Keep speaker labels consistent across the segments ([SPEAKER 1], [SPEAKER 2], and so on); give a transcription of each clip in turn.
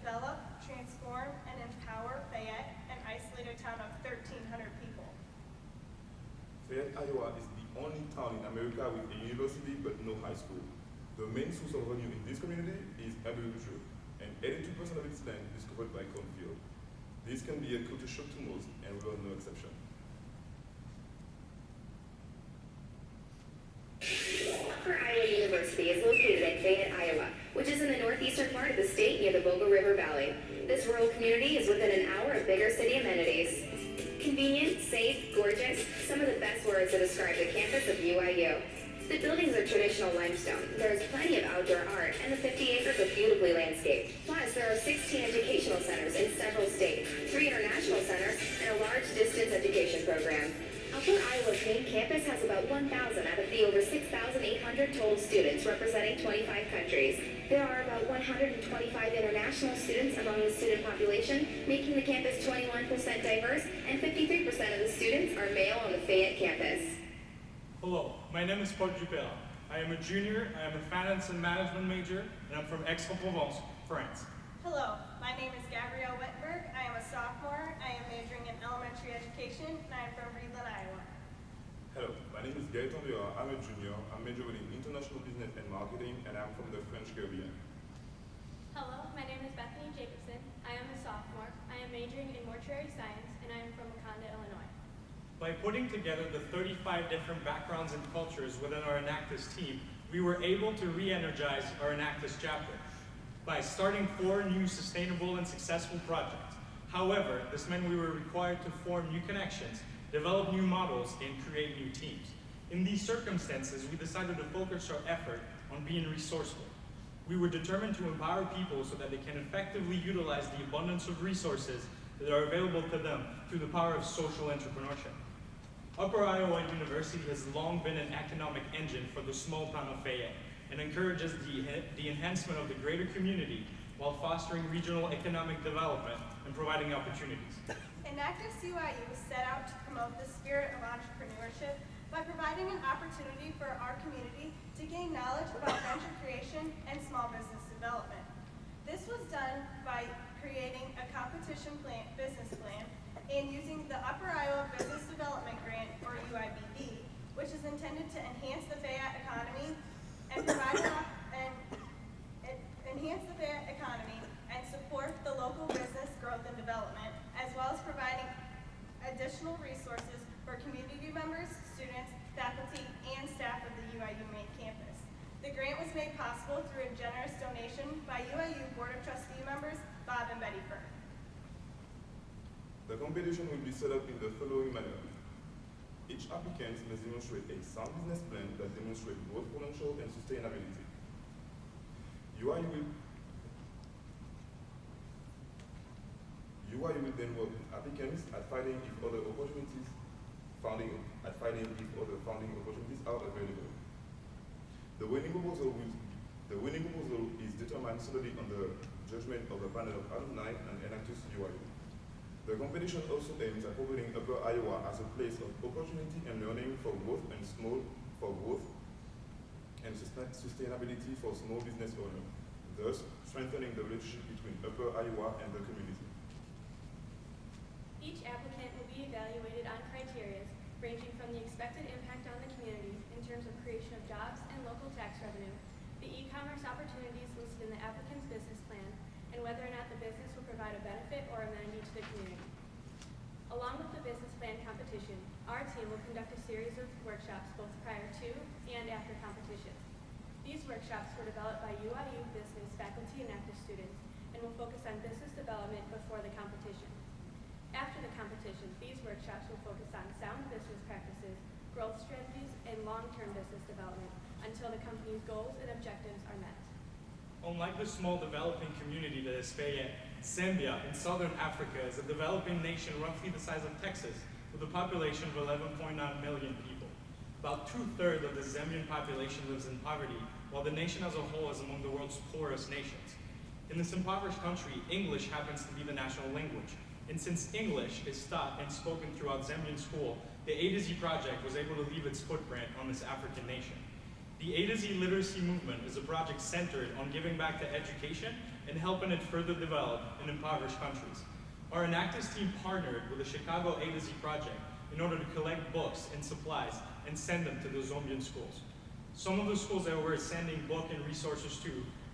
[SPEAKER 1] develop, transform, and empower Fayette, an isolated town of 1,300 people.
[SPEAKER 2] Fayette, Iowa is the only town in America with a university but no high school. The main source of revenue in this community is agriculture, and 82% of its land is covered by cornfield. This can be a culture shock to most, and we are no exception.
[SPEAKER 3] Upper Iowa University is located in Fayette, Iowa, which is in the northeastern part of the state near the Boga River Valley. This rural community is within an hour of bigger city amenities. Convenient, safe, gorgeous, some of the best words to describe the campus of UIU. The buildings are traditional limestone. There is plenty of outdoor art, and the 50 acres are beautifully landscaped. Plus, there are 16 educational centers in several states, 3 international centers, and a large distance education program. Upper Iowa's main campus has about 1,000 out of the over 6,800 total students representing 25 countries. There are about 125 international students among the student population, making the campus 21% diverse, and 53% of the students are male on the Fayette campus.
[SPEAKER 4] Hello, my name is Paul Dupera. I am a junior, I am a finance and management major, and I'm from Aix-en-Provence, France.
[SPEAKER 1] Hello, my name is Gabrielle Wittenberg. I am a sophomore. I am majoring in elementary education, and I am from Reedland, Iowa.
[SPEAKER 2] Hello, my name is Gaëtan Béard. I'm a junior. I'm majoring in international business and marketing, and I'm from the French Caribbean.
[SPEAKER 5] Hello, my name is Bethany Jacobson. I am a sophomore. I am majoring in mortuary science, and I am from Wakanda, Illinois.
[SPEAKER 4] By putting together the 35 different backgrounds and cultures within our Enactus team, we were able to re-energize our Enactus chapter by starting 4 new sustainable and successful projects. However, this meant we were required to form new connections, develop new models, and create new teams. In these circumstances, we decided to focus our effort on being resourceful. We were determined to empower people so that they can effectively utilize the abundance of resources that are available to them through the power of social entrepreneurship. Upper Iowa University has long been an economic engine for the small town of Fayette and encourages the enhancement of the greater community while fostering regional economic development and providing opportunities.
[SPEAKER 1] Enactus UIU set out to promote the spirit of entrepreneurship by providing an opportunity for our community to gain knowledge about venture creation and small business development. This was done by creating a business plan, and using the Upper Iowa Business Development Grant, or UIBD, which is intended to enhance the Fayette economy and support the local business growth and development, as well as providing additional resources for community members, students, faculty, and staff of the UIU main campus. The grant was made possible through a generous donation by UIU Board of Trustee members Bob and Betty Firth.
[SPEAKER 2] The competition will be set up in the following manner. Each applicant must demonstrate a sound business plan that demonstrates both potential and sustainability. UIU will then work with applicants at finding if other funding opportunities are available. The winning proposal is determined solely on the judgment of a panel of alumni and Enactus UIU. The competition also aims at providing Upper Iowa as a place of opportunity and learning for growth and sustainability for small business owners, thus strengthening the relationship between Upper Iowa and the community.
[SPEAKER 5] Each applicant will be evaluated on criteria ranging from the expected impact on the community in terms of creation of jobs and local tax revenue, the e-commerce opportunities listed in the applicant's business plan, and whether or not the business will provide a benefit or amenity to the community. Along with the business plan competition, our team will conduct a series of workshops both prior to and after competition. These workshops were developed by UIU business faculty and active students and will focus on business development before the competition. After the competition, these workshops will focus on sound business practices, growth strategies, and long-term business development until the company's goals and objectives are met.
[SPEAKER 4] Unlike the small developing community that is Fayette, Zambia in southern Africa is a developing nation roughly the size of Texas with a population of 11.9 million people. About 2/3 of the Zambian population lives in poverty, while the nation as a whole is among the world's poorest nations. In this impoverished country, English happens to be the national language. And since English is taught and spoken throughout Zambian school, the A to Z project was able to leave its footprint on this African nation. The A to Z literacy movement is a project centered on giving back to education and helping it further develop in impoverished countries. Our Enactus team partnered with the Chicago A to Z project in order to collect books and supplies and send them to the Zambian schools. Some of the schools that we're sending book and resources to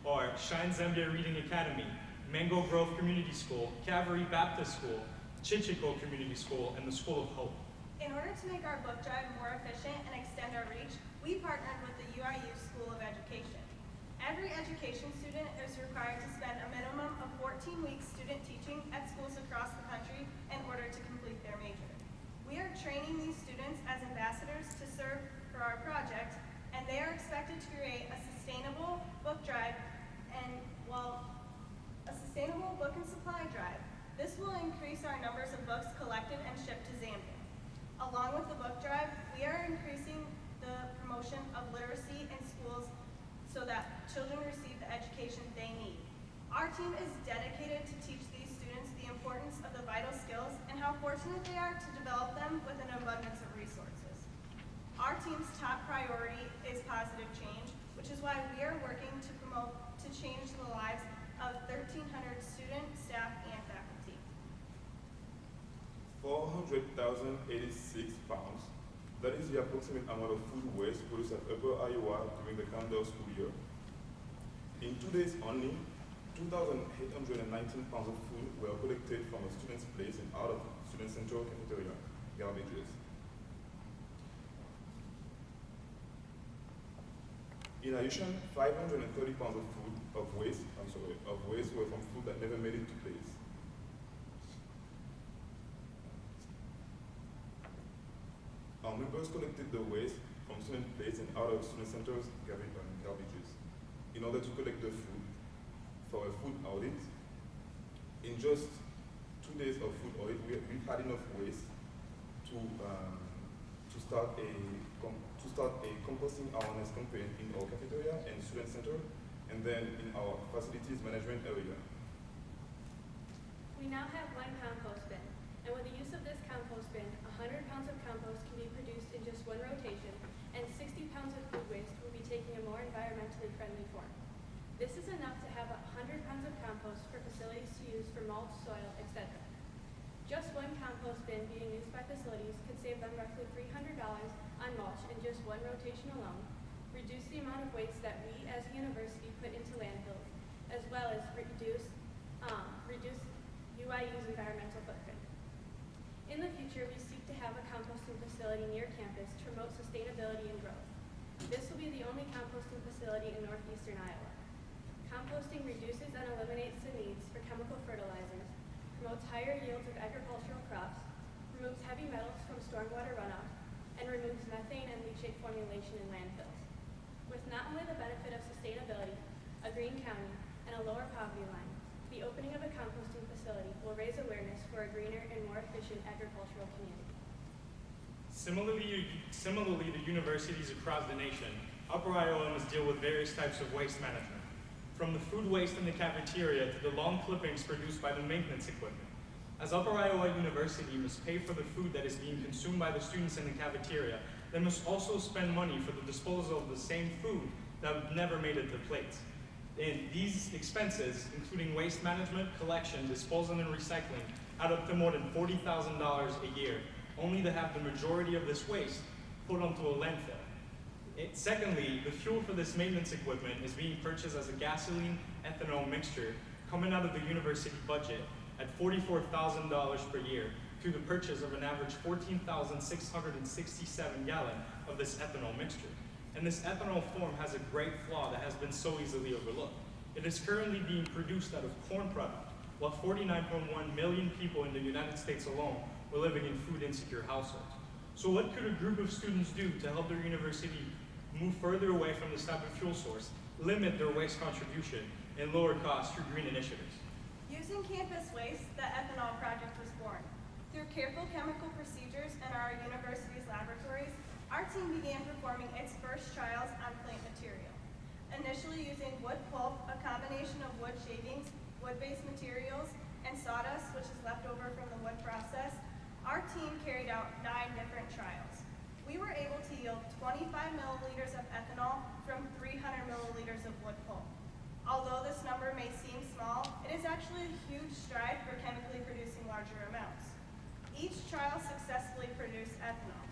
[SPEAKER 4] are Shine Zambia Reading Academy, Mango Grove Community School, Calvary Baptist School, Chichiko Community School, and the School of Hope.
[SPEAKER 1] In order to make our book drive more efficient and extend our reach, we partnered with the UIU School of Education. Every education student is required to spend a minimum of 14 weeks student teaching at schools across the country in order to complete their major. We are training these students as ambassadors to serve for our project, and they are expected to create a sustainable book drive and, a sustainable book and supply drive. This will increase our numbers of books collected and shipped to Zambia. Along with the book drive, we are increasing the promotion of literacy in schools so that children receive the education they need. Our team is dedicated to teach these students the importance of the vital skills and how fortunate they are to develop them with an abundance of resources. Our team's top priority is positive change, which is why we are working to promote to change the lives of 1,300 students, staff, and faculty.
[SPEAKER 2] 400,086 pounds. That is the approximate amount of food waste produced at Upper Iowa during the calendar school year. In 2 days only, 2,819 pounds of food were collected from a student's place and out of student central cafeteria garbages. In addition, 530 pounds of waste were from food that never made it to place. Our members collected the waste from student plates and out of student centers garbages in order to collect the food for a food audit. In just 2 days of food audit, we've had enough waste to start a composting awareness campaign in our cafeteria and student center, and then in our facilities management area.
[SPEAKER 5] We now have one compost bin, and with the use of this compost bin, 100 pounds of compost can be produced in just one rotation, and 60 pounds of food waste will be taking a more environmentally friendly form. This is enough to have 100 pounds of compost for facilities to use for mulch, soil, etc. Just one compost bin being used by facilities could save them roughly $300 on mulch in just one rotation alone, reduce the amount of waste that we as a university put into landfills, as well as reduce UIU's environmental footprint. In the future, we seek to have a composting facility near campus to promote sustainability and growth. This will be the only composting facility in northeastern Iowa. Composting reduces and eliminates the needs for chemical fertilizers, promotes higher yields of agricultural crops, removes heavy metals from stormwater runoff, and removes methane and leachate formulation in landfills. With not only the benefit of sustainability, a green county, and a lower poverty line, the opening of a composting facility will raise awareness for a greener and more efficient agricultural community.
[SPEAKER 4] Similarly to universities across the nation, Upper Iowa must deal with various types of waste management, from the food waste in the cafeteria to the long clippings produced by the maintenance equipment. As Upper Iowa University must pay for the food that is being consumed by the students in the cafeteria, they must also spend money for the disposal of the same food that never made it to plates. And these expenses, including waste management, collection, disposal, and recycling, add up to more than $40,000 a year, only to have the majority of this waste put onto a landfill. Secondly, the fuel for this maintenance equipment is being purchased as a gasoline ethanol mixture coming out of the university budget at $44,000 per year through the purchase of an average 14,667 gallons of this ethanol mixture. And this ethanol form has a great flaw that has been so easily overlooked. It is currently being produced out of corn product, while 49.1 million people in the United States alone were living in food insecure households. So what could a group of students do to help their university move further away from this type of fuel source, limit their waste contribution, and lower costs through green initiatives?
[SPEAKER 1] Using campus waste, the ethanol project was born. Through careful chemical procedures in our university's laboratories, our team began performing its first trials on plant material. Initially using wood pulp, a combination of wood shavings, wood-based materials, and sawdust, which is left over from the wood process, our team carried out 9 different trials. We were were able to yield 25 milliliters of ethanol from 300 milliliters of wood pulp. Although this number may seem small, it is actually a huge stride for chemically producing larger amounts. Each trial successfully produced ethanol.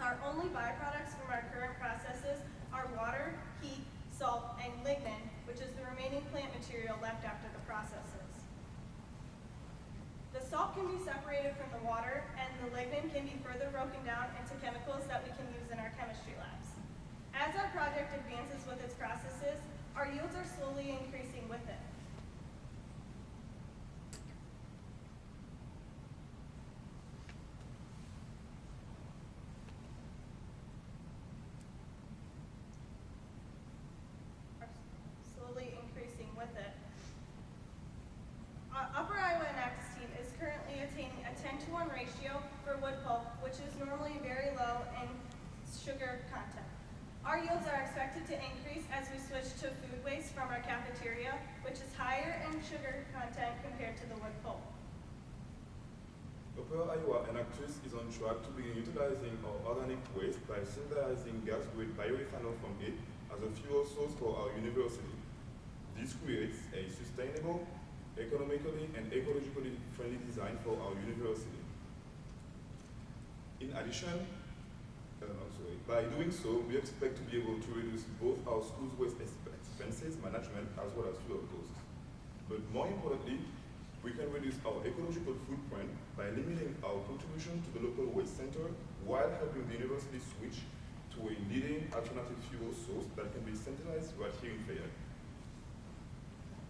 [SPEAKER 1] Our only byproducts from our current processes are water, heat, salt, and lignin, which is the remaining plant material left after the processes. The salt can be separated from the water, and the lignin can be further broken down into chemicals that we can use in our chemistry labs. As our project advances with its processes, our yields are slowly increasing with it. Upper Iowa Enactus team is currently attaining a 10-to-1 ratio for wood pulp, which is normally very low in sugar content. Our yields are expected to increase as we switch to food waste from our cafeteria, which is higher in sugar content compared to the wood pulp.
[SPEAKER 2] Upper Iowa Enactus is on track to begin utilizing our organic waste by synthesizing gas-grade bioethanol from it as a fuel source for our university. This creates a sustainable, economically and ecologically friendly design for our university. In addition, by doing so, we expect to be able to reduce both our school's waste expenses management as well as fuel costs. But more importantly, we can reduce our ecological footprint by limiting our contribution to the local waste center while helping the university switch to a leading alternative fuel source that can be synthesized right here in Fayette.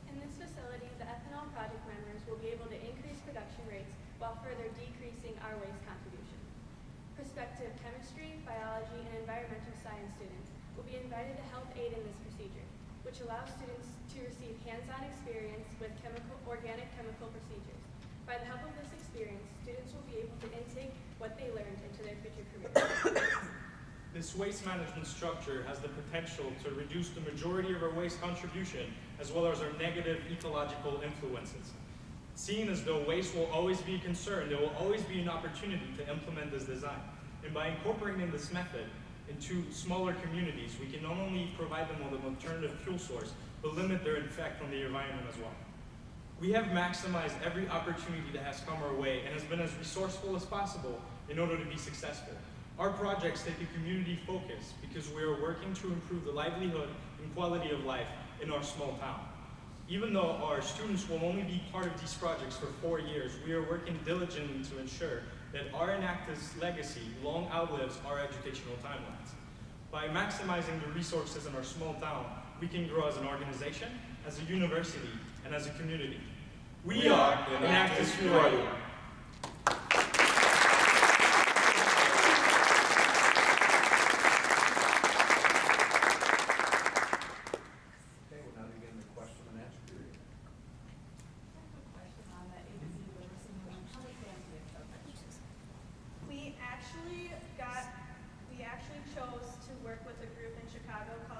[SPEAKER 5] In this facility, the ethanol project members will be able to increase production rates while further decreasing our waste contribution. Prospective chemistry, biology, and environmental science students will be invited to help aid in this procedure, which allows students to receive hands-on experience with organic chemical procedures. By the help of this experience, students will be able to intake what they learned into their future careers.
[SPEAKER 4] This waste management structure has the potential to reduce the majority of our waste contribution as well as our negative ecological influences. Seeing as though waste will always be a concern, there will always be an opportunity to implement this design. And by incorporating this method into smaller communities, we can not only provide them with an alternative fuel source, but limit their effect on the environment as well. We have maximized every opportunity that has come our way and has been as resourceful as possible in order to be successful. Our projects take a community focus because we are working to improve the livelihood and quality of life in our small town. Even though our students will only be part of these projects for 4 years, we are working diligently to ensure that our Enactus legacy long outlives our educational timelines. By maximizing the resources in our small town, we can grow as an organization, as a university, and as a community. We are Enactus UIU.
[SPEAKER 1] We actually chose to work with a group in Chicago called